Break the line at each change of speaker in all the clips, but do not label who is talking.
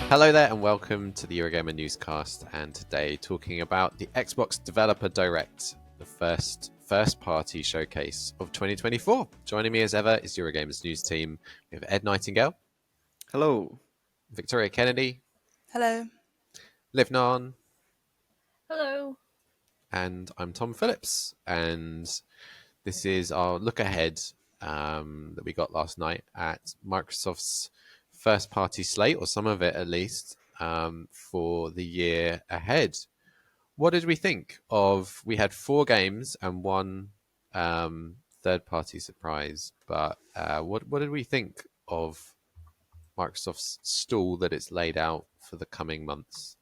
Hello there and welcome to the Eurogamer Newscast, and today talking about the Xbox Developer Direct, the first party showcase of 2024. Joining me as ever is Eurogamer's news team. We have Ed Nightingale.
Hello.
Victoria Kennedy.
Hello.
Liv Narn.
Hello.
And I'm Tom Phillips, and this is our look ahead that we got last night at Microsoft's first party slate, or some of it at least, for the year ahead. What did we think of? We had 4 games and 1 third party surprise, but what did we think of Microsoft's stall that it's laid out for the coming months?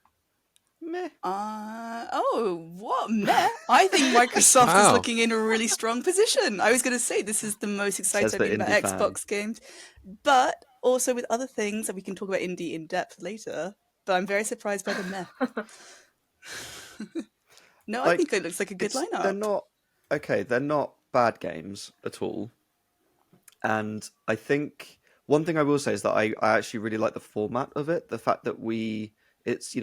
Meh.
What meh? I think Microsoft is looking in a really strong position. I was going to say this is the most exciting thing about Xbox games, but also with other things that we can talk about indie in depth later. But I'm very surprised by the meh. No, I think it looks like a good lineup.
They're not bad games at all. And I think one thing I will say is that I actually really like the format of it. The fact that it's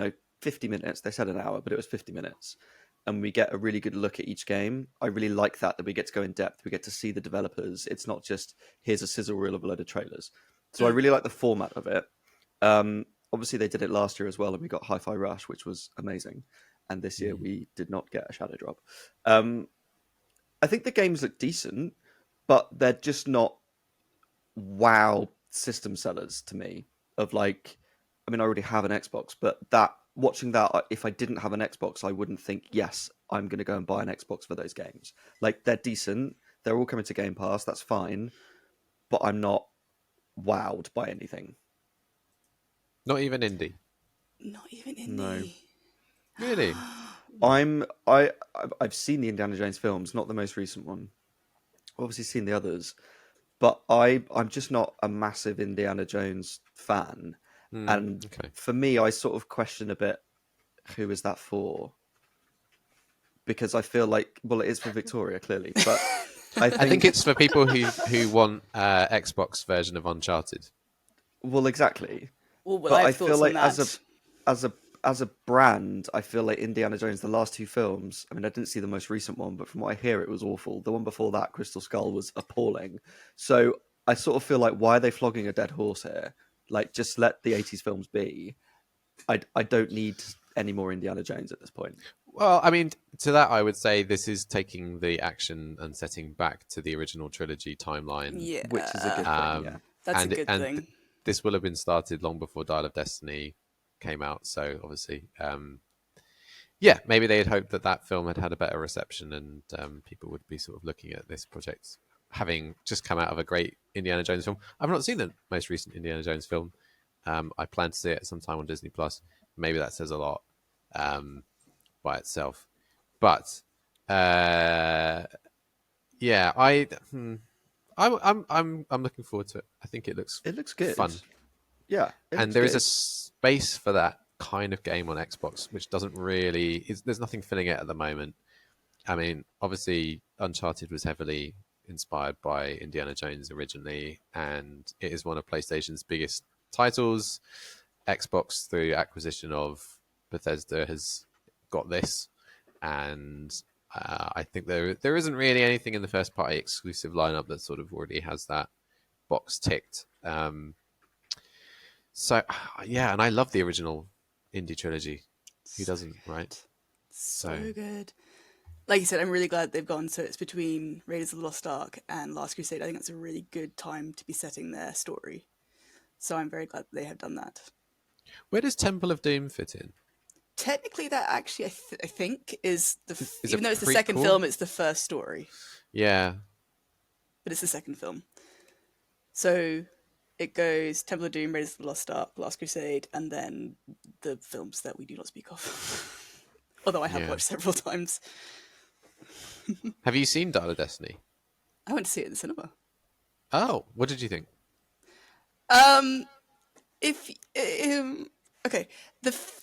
50 minutes. They said an hour, but it was 50 minutes. And we get a really good look at each game. I really like that we get to go in depth. We get to see the developers. It's not just, here's a sizzle reel of a load of trailers. So I really like the format of it. Obviously, they did it last year as well, and we got Hi-Fi Rush, which was amazing. And this year, we did not get a Shadow Drop. I think the games look decent, but they're just not wow system sellers to me. I already have an Xbox, but watching that, if I didn't have an Xbox, I wouldn't think, yes, I'm going to go and buy an Xbox for those games. They're decent. They're all coming to Game Pass. That's fine. But I'm not wowed by anything.
Not even indie?
Not even indie.
No.
Really?
I've seen the Indiana Jones films, not the most recent one. Obviously seen the others. But I'm just not a massive Indiana Jones fan. And for me, I sort of question a bit, who is that for? Because I feel like, it is for Victoria, clearly. But I think
it's for people who want Xbox version of Uncharted.
Well, exactly.
But I feel like
as a brand, I feel like Indiana Jones, the last 2 films, I didn't see the most recent one, but from what I hear, it was awful. The one before that, Crystal Skull, was appalling. So I sort of feel like, why are they flogging a dead horse here? Just let the 80s films be. I don't need any more Indiana Jones at this point.
Well, to that, I would say this is taking the action and setting back to the original trilogy timeline.
Yeah.
Which is a good thing, yeah.
That's a good thing.
This will have been started long before Dial of Destiny came out, so obviously, maybe they had hoped that film had a better reception, and people would be sort of looking at this project having just come out of a great Indiana Jones film. I've not seen the most recent Indiana Jones film. I plan to see it sometime on Disney Plus. Maybe that says a lot by itself, but I'm looking forward to it. I think it looks
good,
fun.
Yeah,
and there is a space for that kind of game on Xbox, which doesn't really. There's nothing filling it at the moment. Obviously, Uncharted was heavily inspired by Indiana Jones originally, and it is one of PlayStation's biggest titles. Xbox, through acquisition of Bethesda, has got this, and I think there isn't really anything in the first party exclusive lineup that sort of already has that box ticked. And I love the original indie trilogy. Who doesn't, right?
So good. Like you said, I'm really glad they've gone. So it's between Raiders of the Lost Ark and Last Crusade. I think that's a really good time to be setting their story. So I'm very glad that they have done that.
Where does Temple of Doom fit in?
Technically, that actually, I think, is even though it's the
prequel?
second film, it's the first story.
Yeah.
But it's the second film. So it goes Temple of Doom, Raiders of the Lost Ark, Last Crusade, and then the films that we do not speak of. Although I have watched several times.
Have you seen Dial of Destiny?
I went to see it in the cinema.
Oh, what did you think?
Okay,
if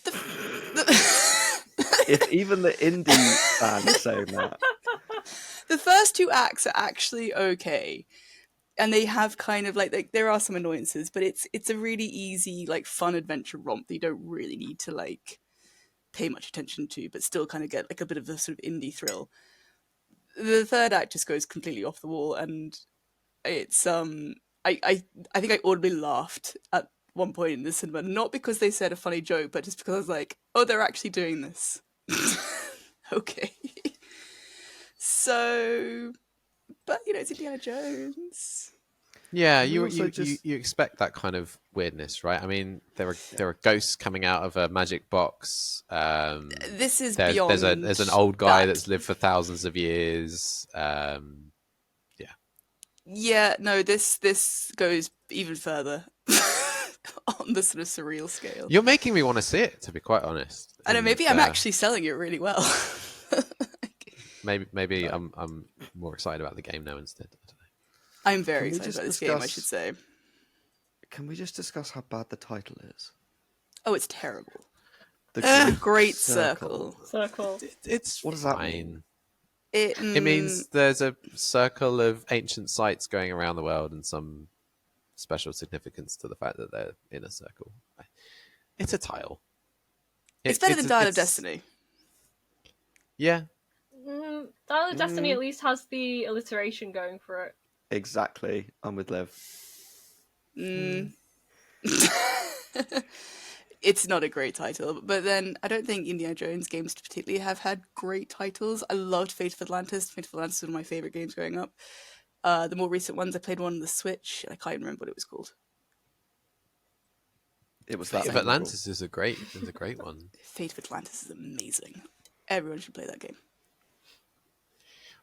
even the indie fans saying that,
the first 2 acts are actually okay. and they have kind of like there are some annoyances, but it's a really easy, like, fun adventure romp that you don't really need to like pay much attention to, but still kind of get like a bit of a sort of indie thrill. The third act just goes completely off the wall, and it's I think I audibly laughed at one point in the cinema, not because they said a funny joke, but just because I was like, oh, they're actually doing this. Okay. So, but it's Indiana Jones.
Yeah,
Can we
you
also
you,
just-
you expect that kind of weirdness, right? I mean, there are ghosts coming out of a magic box.
This is
There's
beyond.
there's an old guy
that.
that's lived for thousands of years.
Yeah, no, this goes even further on the sort of surreal scale.
You're making me want to see it, to be quite honest.
I know, maybe
And,
I'm actually selling it really well.
maybe I'm more excited about the game now instead. I don't know.
I'm very
Can we
excited
just
about this game, I
discuss-
should say.
Can we just discuss how bad the title is?
Oh, it's terrible.
The
Great Circle.
Circle.
It's
What does that
fine.
mean?
It
means there's a circle of ancient sites going around the world and some special significance to the fact that they're in a circle. It's a tile.
it's better than Dial of
it's-
Destiny.
Yeah.
Dial of Destiny at least has the alliteration going for it.
Exactly. I'm with Liv.
It's not a great title, but then I don't think Indiana Jones games particularly have had great titles. I loved Fate of Atlantis. Fate of Atlantis was one of my favorite games growing up. The more recent ones, I played one on the Switch, and I can't even remember what it was called.
It was that.
Fate of Atlantis is a great one.
Fate of Atlantis is amazing. Everyone should play that game.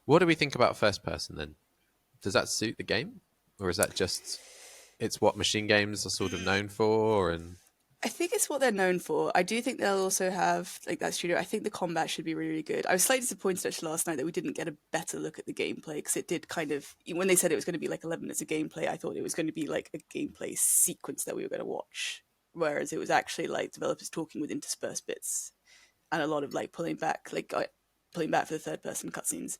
What do we think about first person then? Does that suit the game? Or is that just it's what machine games are sort of known for and
I think it's what they're known for. I do think they'll also have like that studio. I think the combat should be really, really good. I was slightly disappointed actually last night that we didn't get a better look at the gameplay, because it did kind of, when they said it was going to be like 11 minutes of gameplay, I thought it was going to be like a gameplay sequence that we were going to watch, whereas it was actually like developers talking with interspersed bits and a lot of like pulling back for the third person cutscenes.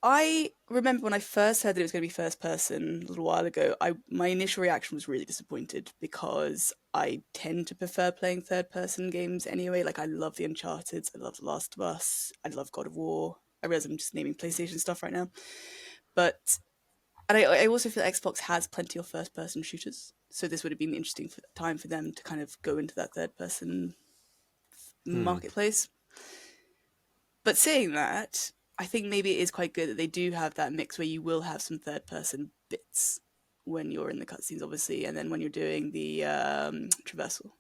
I remember when I first heard that it was going to be first person a little while ago, my initial reaction was really disappointed, because I tend to prefer playing third person games anyway. Like, I love the Uncharted, I love The Last of Us, I love God of War. I realize I'm just naming PlayStation stuff right now. But, and I also feel Xbox has plenty of first person shooters. So this would have been an interesting time for them to kind of go into that third person marketplace. But saying that, I think maybe it is quite good that they do have that mix where you will have some third-person bits when you're in the cutscenes, obviously, and then when you're doing the traversal.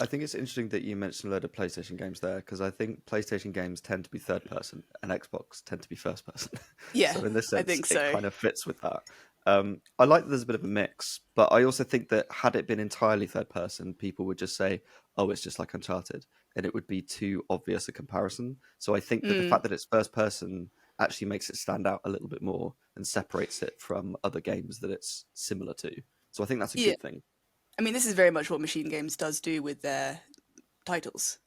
I think it's interesting that you mentioned a load of PlayStation games there, because I think PlayStation games tend to be third-person and Xbox tend to be first-person.
Yeah,
so in this sense,
I think so.
It kind of fits with that. I like that there's a bit of a mix, but I also think that had it been entirely third-person, people would just say, oh, it's just like Uncharted, and it would be too obvious a comparison. So I think that the fact that it's first-person actually makes it stand out a little bit more and separates it from other games that it's similar to. So I think that's a good thing.
I mean, this is very much what Machine Games does do with their titles.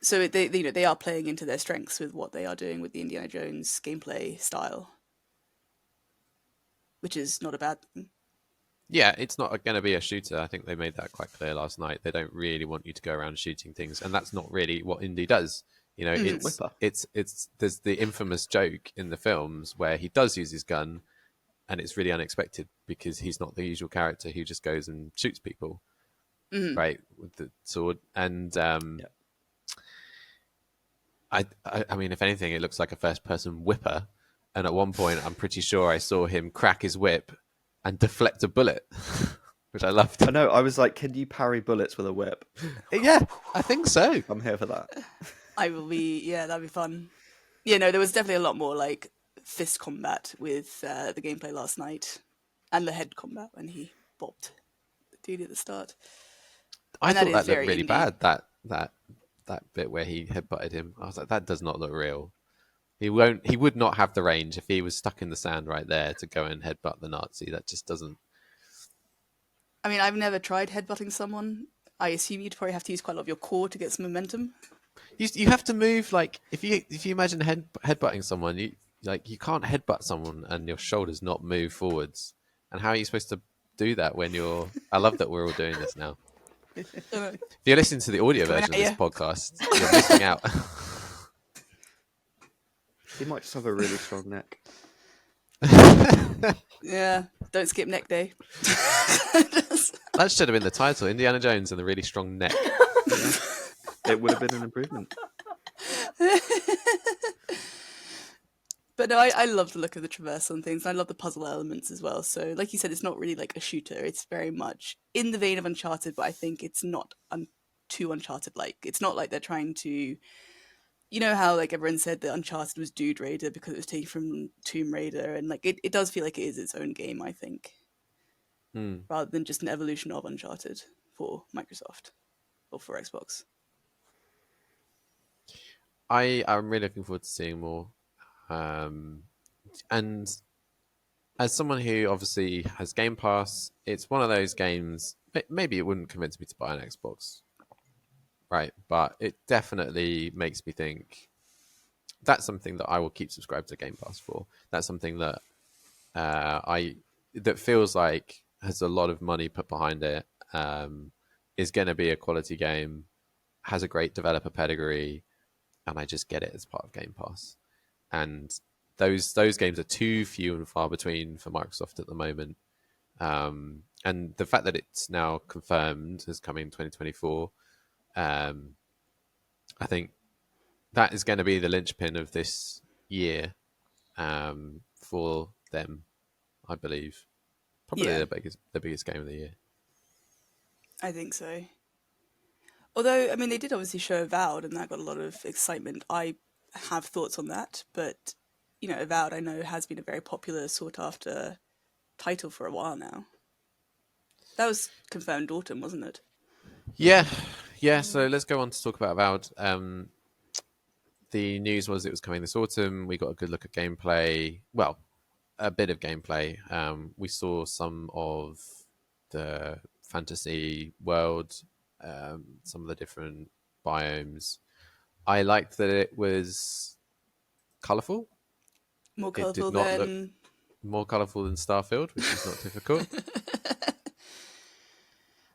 So they are playing into their strengths with what they are doing with the Indiana Jones gameplay style, which is not a bad thing.
yeah, it's not going to be a shooter. I think they made that quite clear last night. They don't really want you to go around shooting things, and that's not really what indie does. You know, it's there's the infamous joke in the films where he does use his gun, and it's really unexpected because he's not the usual character who just goes and shoots people, right, with the sword. And I mean, if anything, it looks like a first-person whipper. And at one point, I'm pretty sure I saw him crack his whip and deflect a bullet, which I loved.
I know. I was like, can you parry bullets with a whip?
Yeah, I think so.
I'm here for that.
I will be, yeah, that'd be fun. Yeah, no, there was definitely a lot more like fist combat with the gameplay last night, and the head combat when he bopped the dude at the start.
I
And
thought
that
that
is
looked
very
really
indie.
bad. That bit where he headbutted him, I was like, that does not look real. He would not have the range if he was stuck in the sand right there to go and headbutt the Nazi. That just doesn't.
I mean, I've never tried headbutting someone. I assume you'd probably have to use quite a lot of your core to get some momentum.
You have to move like if you imagine headbutting someone, like you can't headbutt someone and your shoulders not move forwards. And how are you supposed to do that when you're? I love that we're all doing this now. If you're listening to the audio
Coming
version
at
of this
you.
podcast, you're missing out.
He might just have a really strong neck.
Yeah, don't skip neck day.
That should have been the title: Indiana Jones and the really strong neck.
Yeah. It would have been an improvement.
But no, I love the look of the traversal and things. I love the puzzle elements as well. So, like you said, it's not really like a shooter. It's very much in the vein of Uncharted, but I think it's not too Uncharted-like. It's not like they're trying to, you know how like everyone said that Uncharted was Dude Raider because it was taken from Tomb Raider, and like it does feel like it is its own game, I think, rather than just an evolution of Uncharted for Microsoft or for Xbox.
I'm really looking forward to seeing more. And as someone who obviously has Game Pass, it's one of those games. Maybe it wouldn't convince me to buy an Xbox, right? But it definitely makes me think that's something that I will keep subscribed to Game Pass for. That's something that that feels like has a lot of money put behind it. Is going to be a quality game, has a great developer pedigree, and I just get it as part of Game Pass. And those games are too few and far between for Microsoft at the moment. And the fact that it's now confirmed as coming in 2024, I think that is going to be the linchpin of this year for them, I believe. Probably
Yeah.
the biggest game of the year.
I think so. Although, I mean, they did obviously show Avowed, and that got a lot of excitement. I have thoughts on that, but, you know, Avowed, I know, has been a very popular, sought-after title for a while now. That was confirmed autumn, wasn't it?
Yeah. So let's go on to talk about Avowed. The news was it was coming this autumn. We got a good look at gameplay. Well, a bit of gameplay. We saw some of the fantasy world, some of the different biomes. I liked that it was colourful.
More
It
colourful
did not look
than...
more colourful than Starfield, which is not difficult.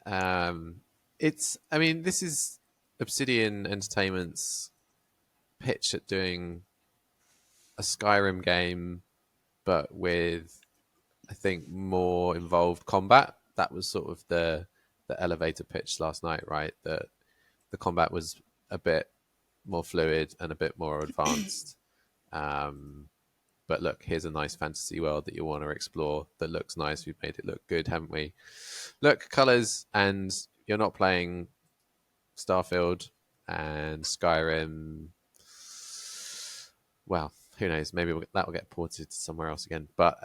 I mean, this is Obsidian Entertainment's pitch at doing a Skyrim game, but with, I think, more involved combat. That was sort of the elevator pitch last night, right? That the combat was a bit more fluid and a bit more advanced. But look, here's a nice fantasy world that you want to explore that looks nice. We've made it look good, haven't we? Look, colors, and you're not playing Starfield and Skyrim. Well, who knows? Maybe that will get ported to somewhere else again. But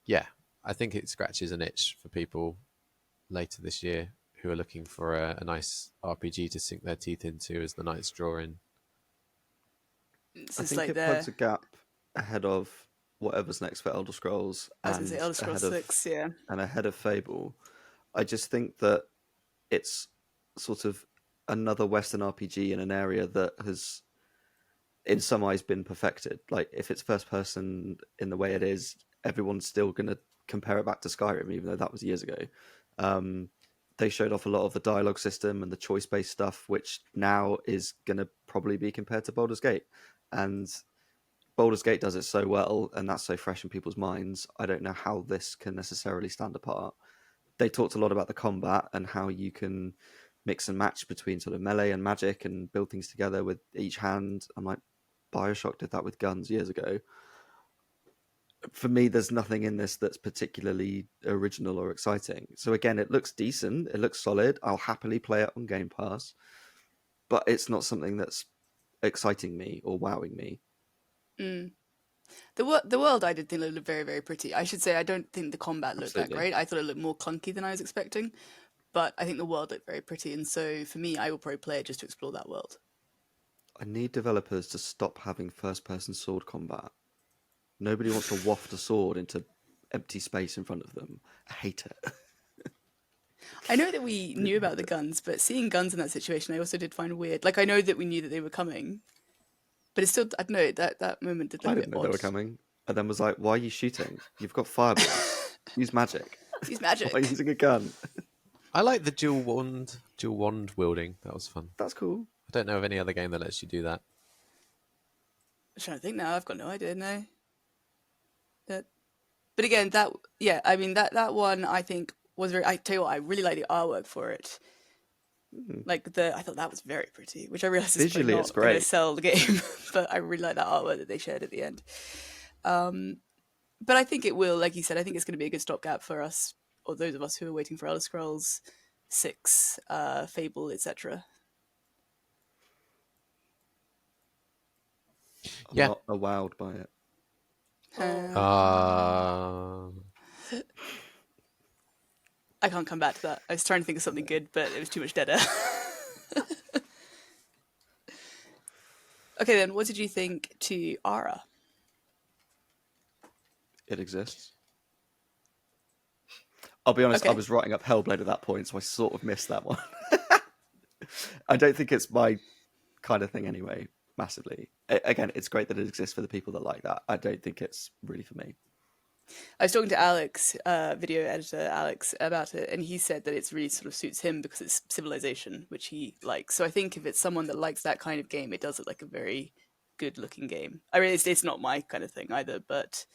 yeah, I think it scratches an itch for people later this year who are looking for a nice RPG to sink their teeth into as the nights draw in.
This
I
is
think
like
it plugs a gap ahead of whatever's next for Elder Scrolls
I was going to say Elder Scrolls 6, yeah.
and ahead of Fable. I just think that it's sort of another Western RPG in an area that has, in some eyes, been perfected. Like, if it's first person in the way it is, everyone's still going to compare it back to Skyrim, even though that was years ago. They showed off a lot of the dialogue system and the choice-based stuff, which now is going to probably be compared to Baldur's Gate. And Baldur's Gate does it so well, and that's so fresh in people's minds. I don't know how this can necessarily stand apart. They talked a lot about the combat and how you can mix and match between sort of melee and magic and build things together with each hand. I'm like, BioShock did that with guns years ago. For me, there's nothing in this that's particularly original or exciting. So again, it looks decent. It looks solid. I'll happily play it on Game Pass. But it's not something that's exciting me or wowing me.
Mm. The world I did think looked very, very pretty. I should say I don't think the combat looked that great. I thought it looked more clunky than I was expecting. But I think the world looked very pretty. And so for me, I will probably play it just to explore that world.
I need developers to stop having first-person sword combat. Nobody wants to waft a sword into empty space in front of them. I hate it.
I know that we knew about the guns, but seeing guns in that situation, I also did find weird. Like, I know that we knew that they were coming, But it's still, I don't know, that moment did look
I
a
didn't
bit
know they
odd.
were coming. And then was like, why are you shooting? You've got fireballs. Use magic.
Use magic.
Why are you using a gun?
I like the dual wand wielding. That was fun.
That's cool.
I don't know of any other game that lets you do that.
I'm trying to think now. I've got no idea now. But again, that one I think was very. I tell you what, I really like the artwork for it. Like I thought that was very pretty, which I realized is
Visually,
not
it's
going to
great.
sell the game, but I really like that artwork that they shared at the end. But I think it will, like you said, I think it's going to be a good stopgap for us, or those of us who are waiting for Elder Scrolls 6, Fable, etc.
I'm
Yeah.
not wowed by it.
I can't come back to that. I was trying to think of something good, but it was too much deader. Okay, then, what did you think to Ara?
It exists. I'll be honest,
Okay.
I was writing up Hellblade at that point, so I sort of missed that one. I don't think it's my kind of thing anyway, massively. Again, it's great that it exists for the people that like that. I don't think it's really for me.
I was talking to Alex, video editor Alex, about it, and he said that it's really sort of suits him because it's Civilization, which he likes. So I think if it's someone that likes that kind of game, it does look like a very good-looking game. I mean, it's not my kind of thing either, but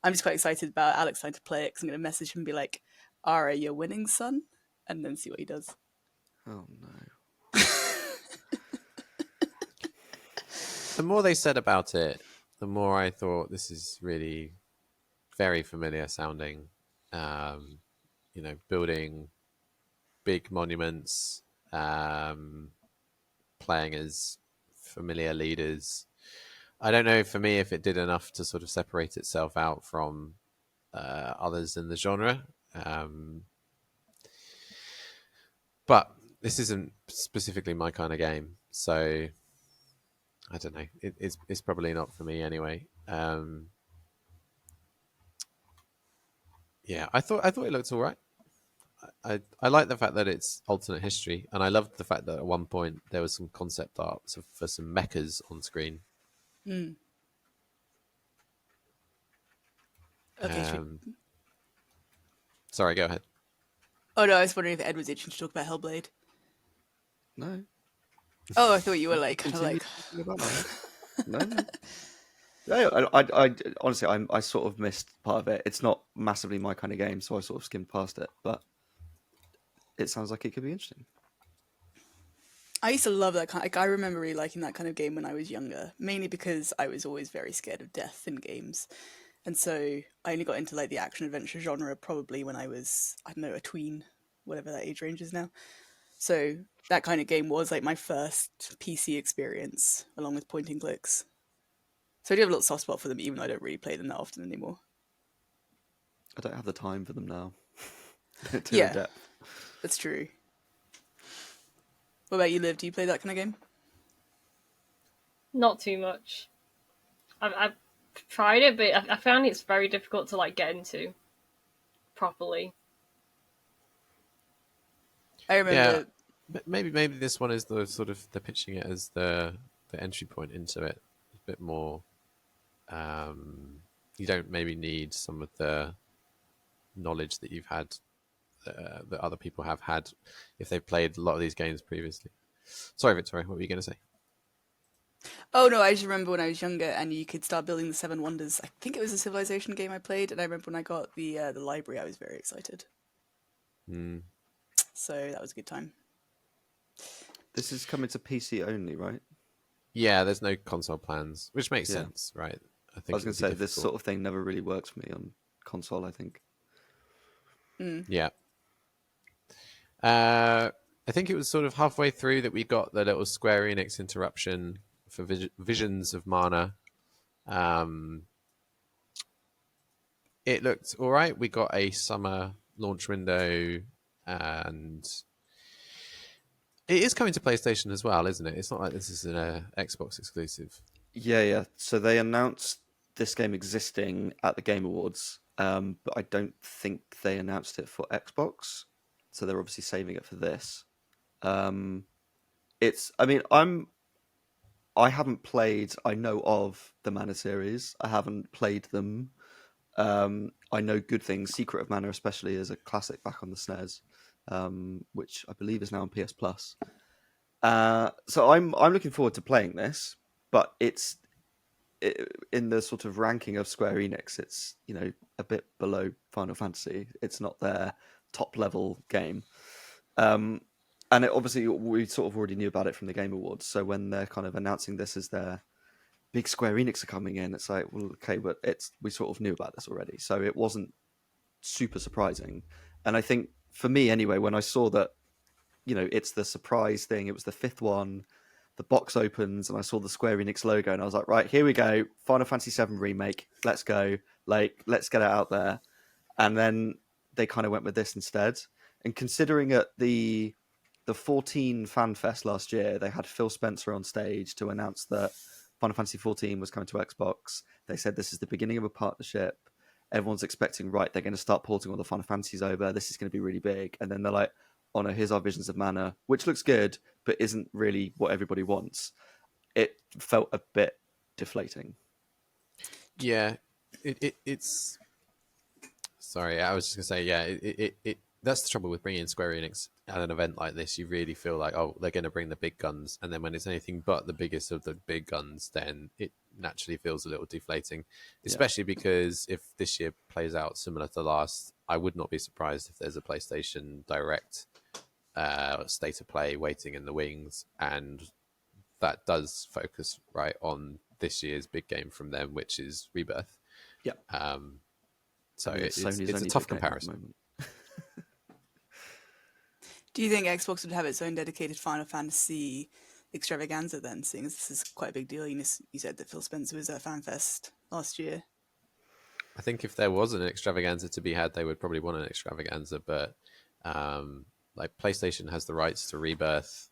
I'm just quite excited about Alex trying to play it because I'm going to message him and be like, Ara, you're winning, son? And then see what he does.
Oh, no.
The more they said about it, the more I thought this is really very familiar sounding. Building big monuments, playing as familiar leaders. I don't know for me if it did enough to sort of separate itself out from others in the genre. But this isn't specifically my kind of game, so I don't know. It's probably not for me anyway. Yeah, I thought it looked all right. I like the fact that it's alternate history, and I loved the fact that at one point there was some concept art for some mechas on screen.
Mm. Okay.
Sorry, go ahead.
Oh no, I was wondering if Ed was itching to talk about Hellblade.
No.
Oh, I thought you were like kind of like.
No. No, I honestly, I sort of missed part of it. It's not massively my kind of game, so I sort of skimmed past it. But it sounds like it could be interesting.
I used to love that kind. Like, I remember really liking that kind of game when I was younger, mainly because I was always very scared of death in games, and so I only got into like the action adventure genre probably when I was, I don't know, a tween, whatever that age range is now. So that kind of game was like my first PC experience, along with point and clicks. So I do have a little soft spot for them, even though I don't really play them that often anymore.
I don't have the time for them now.
Yeah,
depth.
that's true. What about you, Liv? Do you play that kind of game?
Not too much. I've tried it, but I found it's very difficult to like get into properly.
I remember.
Yeah, maybe this one is the sort of they're pitching it as the entry point into it. A bit more. You don't maybe need some of the knowledge that you've had that other people have had if they've played a lot of these games previously. Sorry, Victoria, what were you going to say?
Oh no, I just remember when I was younger and you could start building the Seven Wonders. I think it was a Civilization game I played, and I remember when I got the library, I was very excited. So that was a good time.
This is coming to PC only, right?
Yeah, there's no console plans, which makes sense, right?
I was going to say this sort of thing never really works for me on console, I think.
Yeah. I think it was sort of halfway through that we got the little Square Enix interruption for Visions of Mana. It looked all right. We got a summer launch window, and it is coming to PlayStation as well, isn't it? It's not like this is an Xbox exclusive.
Yeah. So they announced this game existing at the Game Awards, but I don't think they announced it for Xbox. So they're obviously saving it for this. I'm I haven't played. I know of the Mana series. I haven't played them. I know good things. Secret of Mana, especially, is a classic back on the SNES, which I believe is now on PS Plus. So I'm looking forward to playing this, but in the sort of ranking of Square Enix, it's a bit below Final Fantasy. It's not their top level game, and obviously we sort of already knew about it from the Game Awards. So when they're kind of announcing this as their big Square Enix are coming in, it's like, well, okay, but we sort of knew about this already, so it wasn't super surprising. And I think for me anyway, when I saw that, it's the surprise thing, it was the fifth one, the box opens and I saw the Square Enix logo and I was like, right, here we go, Final Fantasy VII Remake, let's go, let's get it out there. And then they kind of went with this instead. And considering at the 14 Fan Fest last year, they had Phil Spencer on stage to announce that Final Fantasy XIV was coming to Xbox. They said this is the beginning of a partnership. Everyone's expecting, right, they're going to start porting all the Final Fantasies over. This is going to be really big. And then they're like, oh no, here's our Visions of Mana, which looks good, but isn't really what everybody wants. It felt a bit deflating.
Yeah, it's. Sorry, I was just gonna say, yeah, that's the trouble with bringing in Square Enix at an event like this. You really feel like, oh, they're going to bring the big guns, and then when it's anything but the biggest of the big guns, then it naturally feels a little deflating. Especially because if this year plays out similar to last, I would not be surprised if there's a PlayStation Direct state of play waiting in the wings, and that does focus right on this year's big game from them, which is Rebirth.
Yeah.
So it's a tough comparison.
Do you think Xbox would have its own dedicated Final Fantasy extravaganza then, seeing as this is quite a big deal? You said that Phil Spencer was at FanFest last year.
I think if there was an extravaganza to be had, they would probably want an extravaganza, but like PlayStation has the rights to Rebirth,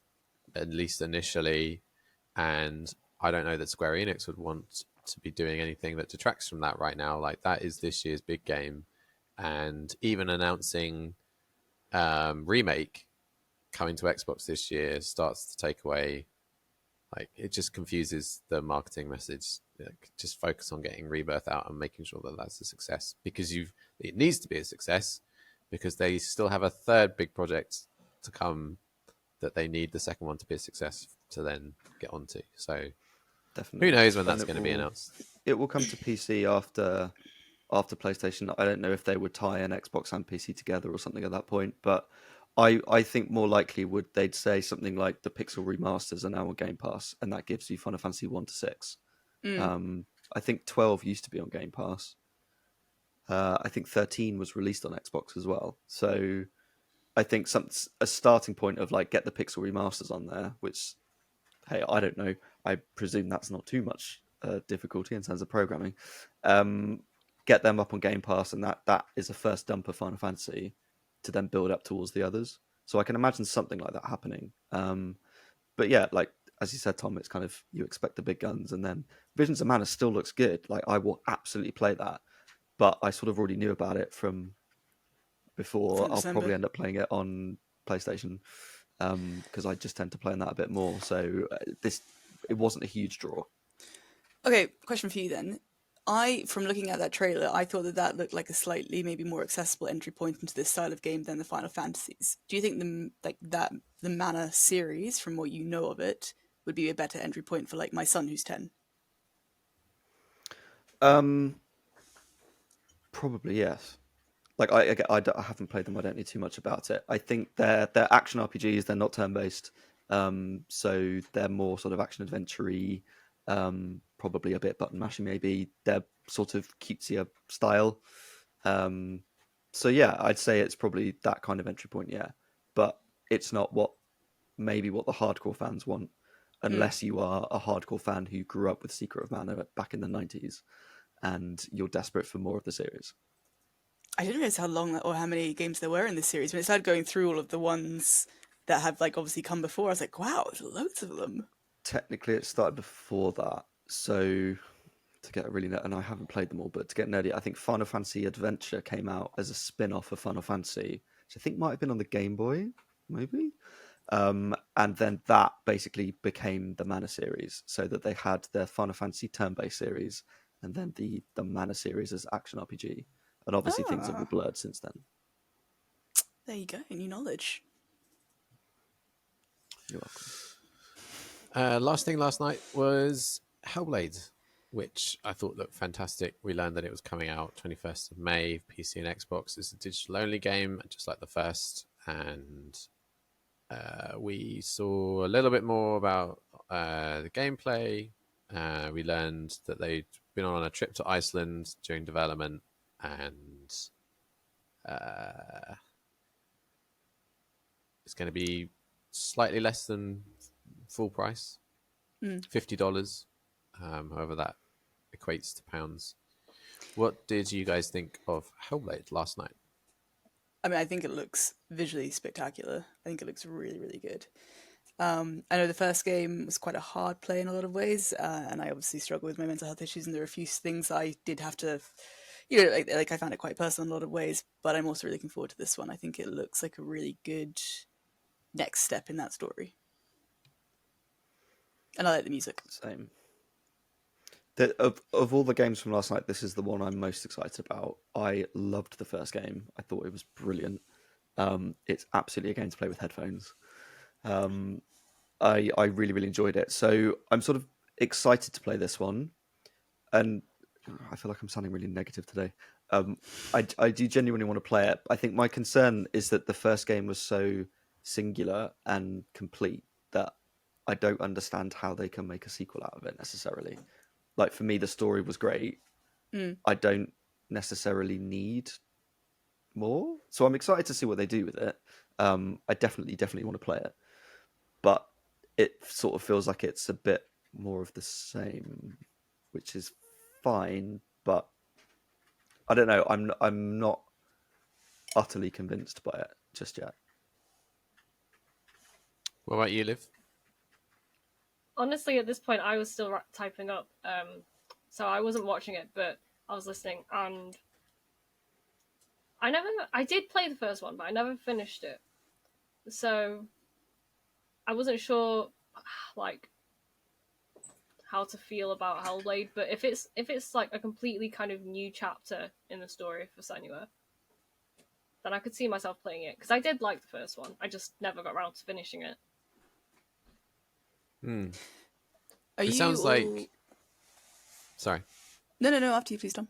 at least initially, and I don't know that Square Enix would want to be doing anything that detracts from that right now. Like, that is this year's big game, and even announcing Remake coming to Xbox this year starts to take away, like, it just confuses the marketing message. Like, just focus on getting Rebirth out and making sure that that's a success, because it needs to be a success, because they still have a third big project to come that they need the second one to be a success to then get onto. So definitely, who knows when that's going to be announced?
It will come to PC after PlayStation. I don't know if they would tie an Xbox and PC together or something at that point, but I think more likely they'd say something like the Pixel remasters are now on Game Pass, and that gives you Final Fantasy 1 to 6. I think 12 used to be on Game Pass. I think 13 was released on Xbox as well. So I think a starting point of like, get the Pixel remasters on there, which, hey, I don't know. I presume that's not too much difficulty in terms of programming. Get them up on Game Pass, and that is a first dump of Final Fantasy to then build up towards the others. So I can imagine something like that happening. But yeah, like as you said, Tom, it's kind of, you expect the big guns, and then Visions of Mana still looks good. Like, I will absolutely play that, but I sort of already knew about it from before. I'll probably end up playing it on PlayStation because I just tend to play on that a bit more. So it wasn't a huge draw.
Okay, question for you then. From looking at that trailer, I thought that looked like a slightly maybe more accessible entry point into this style of game than the Final Fantasies. Do you think the Mana series, from what you know of it, would be a better entry point for like my son who's 10?
Probably yes. Like, I haven't played them. I don't know too much about it. I think they're action RPGs. They're not turn based, so they're more sort of action adventure-y. Probably a bit button mashing, maybe. They're sort of cutesier style. So yeah, I'd say it's probably that kind of entry point, yeah. But it's not what the hardcore fans want, unless you are a hardcore fan who grew up with Secret of Mana back in the 90s and you're desperate for more of the series.
I didn't realize how long or how many games there were in this series. When it started going through all of the ones that have like obviously come before, I was like, wow, there's loads of them. Technically,
it started before that. So to get really and I haven't played them all, but to get nerdy, I think Final Fantasy Adventure came out as a spin-off of Final Fantasy, which I think might have been on the Game Boy, maybe. And then that basically became the Mana series, so that they had their Final Fantasy turn-based series, and then the Mana series as action RPG. And obviously things have all blurred since then.
There you go, new knowledge.
You're welcome.
Last thing last night was Hellblade, which I thought looked fantastic. We learned that it was coming out 21st of May, PC and Xbox. It's a digital-only game, just like the first, and we saw a little bit more about the gameplay. We learned that they'd been on a trip to Iceland during development, and it's going to be slightly less than full price, $50. However, that equates to pounds. What did you guys think of Hellblade last night?
I mean, I think it looks visually spectacular. I think it looks really, really good. I know the first game was quite a hard play in a lot of ways, and I obviously struggle with my mental health issues, and there are a few things I did have to, like I found it quite personal in a lot of ways, but I'm also really looking forward to this one. I think it looks like a really good next step in that story. And I like the music.
Same. Of all the games from last night, this is the one I'm most excited about. I loved the first game. I thought it was brilliant. It's absolutely a game to play with headphones. I really, really enjoyed it. So I'm sort of excited to play this one. And I feel like I'm sounding really negative today. I do genuinely want to play it. I think my concern is that the first game was so singular and complete that I don't understand how they can make a sequel out of it necessarily. Like, for me, the story was great. I don't necessarily need more. So I'm excited to see what they do with it. I definitely want to play it. But it sort of feels like it's a bit more of the same, which is fine. But I don't know. I'm not utterly convinced by it just yet.
What about you, Liv?
Honestly, at this point, I was still typing up, so I wasn't watching it, but I was listening, and I did play the first one, but I never finished it, so I wasn't sure, like, how to feel about Hellblade. But if it's like a completely kind of new chapter in the story for Senua, then I could see myself playing it, because I did like the first one. I just never got around to finishing it.
It sounds like... Sorry.
No, after you, please, Tom.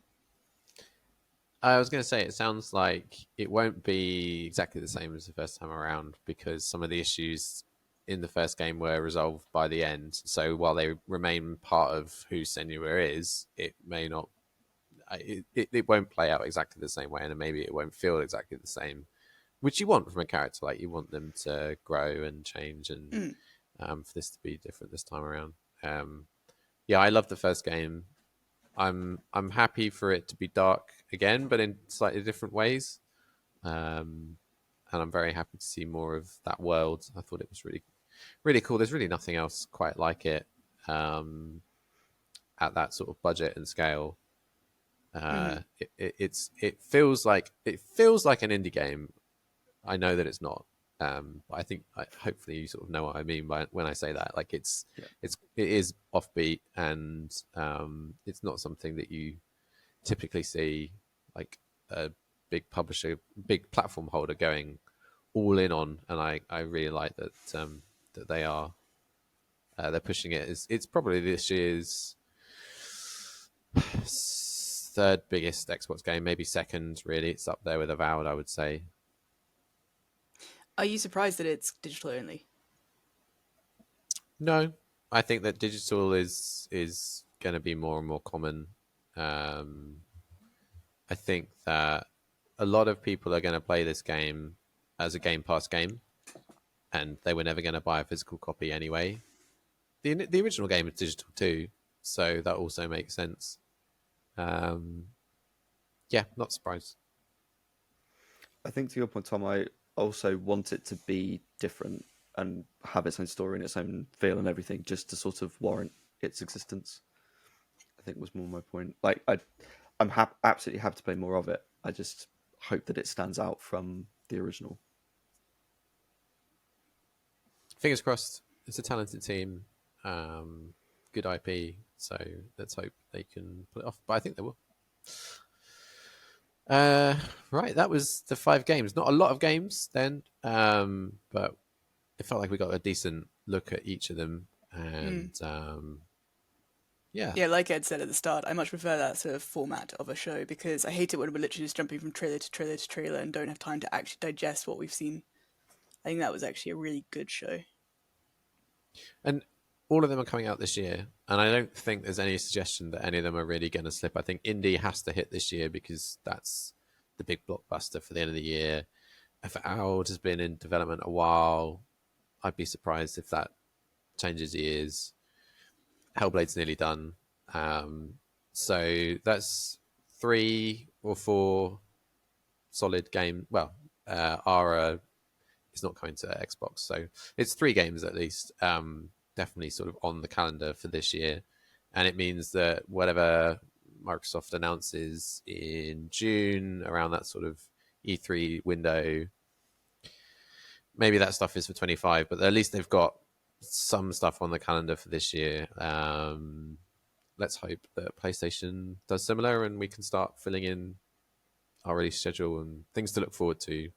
I was going to say, it sounds like it won't be exactly the same as the first time around, because some of the issues in the first game were resolved by the end. So while they remain part of who Senua is, it may not... It won't play out exactly the same way, and maybe it won't feel exactly the same, which you want from a character. Like, you want them to grow and change, and for this to be different this time around. Yeah, I love the first game. I'm happy for it to be dark again, but in slightly different ways. And I'm very happy to see more of that world. I thought it was really, really cool. There's really nothing else quite like it at that sort of budget and scale. It feels like an indie game. I know that it's not. But I think hopefully you sort of know what I mean when I say that. Like, it is offbeat, and it's not something that you typically see, like a big publisher, big platform holder going all in on. And I really like that that they are they're pushing it. It's probably this year's third biggest Xbox game, maybe second. Really, it's up there with Avowed, I would say.
Are you surprised that it's digital only?
No, I think that digital is going to be more and more common. I think that a lot of people are going to play this game as a Game Pass game, and they were never going to buy a physical copy anyway. The original game is digital too, so that also makes sense. Yeah, not surprised.
I think, to your point, Tom, I also want it to be different and have its own story and its own feel and everything, just to sort of warrant its existence. I think was more my point. Like, I'm absolutely happy to play more of it. I just hope that it stands out from the original.
fingers crossed. It's a talented team, good IP. So let's hope they can pull it off. But I think they will. Right, that was the 5 games. Not a lot of games then, but it felt like we got a decent look at each of them. And yeah.
Yeah, like Ed said at the start, I much prefer that sort of format of a show because I hate it when we're literally just jumping from trailer to trailer to trailer and don't have time to actually digest what we've seen. I think that was actually a really good show.
And all of them are coming out this year, and I don't think there's any suggestion that any of them are really going to slip. I think Indie has to hit this year because that's the big blockbuster for the end of the year. If Owl has been in development a while, I'd be surprised if that changes years. Hellblade's nearly done. So that's 3 or 4 solid games. Well, Ara is not coming to Xbox, so it's 3 games at least. Definitely sort of on the calendar for this year, and it means that whatever Microsoft announces in June around that sort of E3 window, maybe that stuff is for 25, but at least they've got some stuff on the calendar for this year. Let's hope that PlayStation does similar and we can start filling in our release schedule and things to look forward to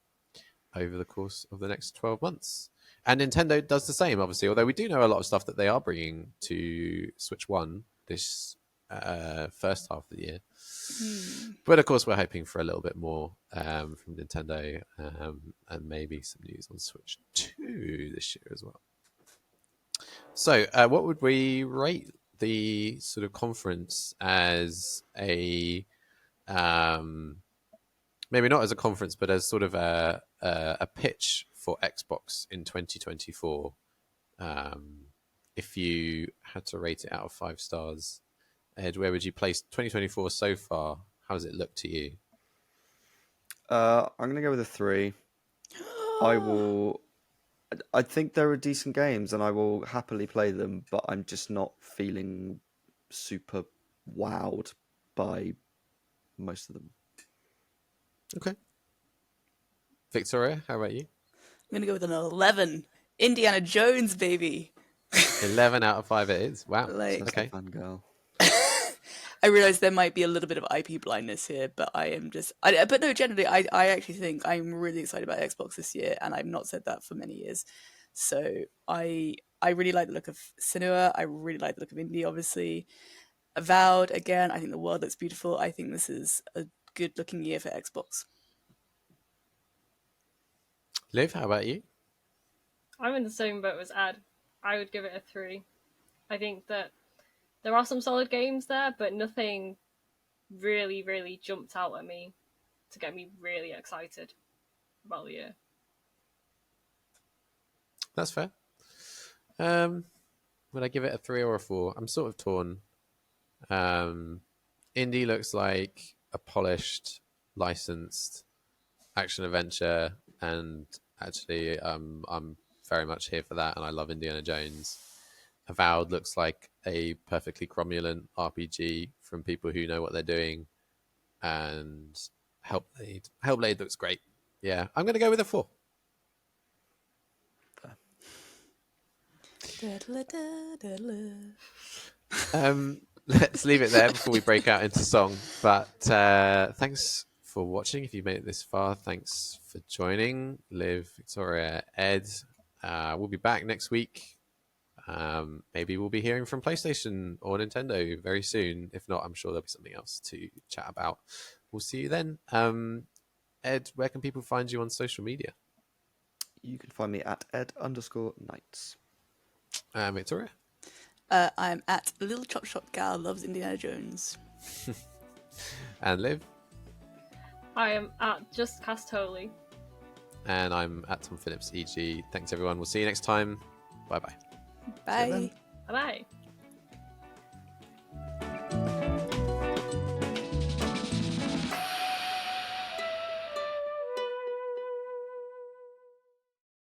over the course of the next 12 months. And Nintendo does the same, obviously, although we do know a lot of stuff that they are bringing to Switch 1 this first half of the year. But of course, we're hoping for a little bit more from Nintendo and maybe some news on Switch 2 this year as well. So what would we rate the sort of conference as a... maybe not as a conference, but as sort of a pitch for Xbox in 2024. If you had to rate it out of 5 stars, Ed, where would you place 2024 so far? How does it look to you?
I'm going to go with a 3. I think there are decent games and I will happily play them, but I'm just not feeling super wowed by most of them.
Okay. Victoria, how about you?
I'm going to go with an 11. Indiana Jones, baby.
11 out of 5 it is. Wow.
Like,
okay.
Fun girl.
I realise there might be a little bit of IP blindness here, but I am just... but no, generally, I actually think I'm really excited about Xbox this year, and I've not said that for many years. So I really like the look of Senua. I really like the look of Indie, obviously. Avowed, again, I think the world looks beautiful. I think this is a good-looking year for Xbox.
Liv, how about you?
I'm in the same boat as Ad. I would give it a 3. I think that there are some solid games there, but nothing really, really jumped out at me to get me really excited about the year.
That's fair. Would I give it a 3 or a 4? I'm sort of torn. Indie looks like a polished, licensed action adventure, and actually, I'm very much here for that, and I love Indiana Jones. Avowed looks like a perfectly cromulent RPG from people who know what they're doing, and Hellblade looks great. Yeah, I'm going to go with a 4. Let's leave it there before we break out into song. But thanks for watching. If you made it this far, thanks for joining. Liv, Victoria, Ed. We'll be back next week. Maybe we'll be hearing from PlayStation or Nintendo very soon. If not, I'm sure there'll be something else to chat about. We'll see you then. Ed, where can people find you on social media?
You can find me at ed_knights.
Victoria?
I'm at Little Chop Shop Gal Loves Indiana Jones.
And Liv?
I am at Just Cast Holy.
And I'm at Tom Phillips EG. Thanks everyone. We'll see you next time. Bye bye.
Bye.
Bye-bye.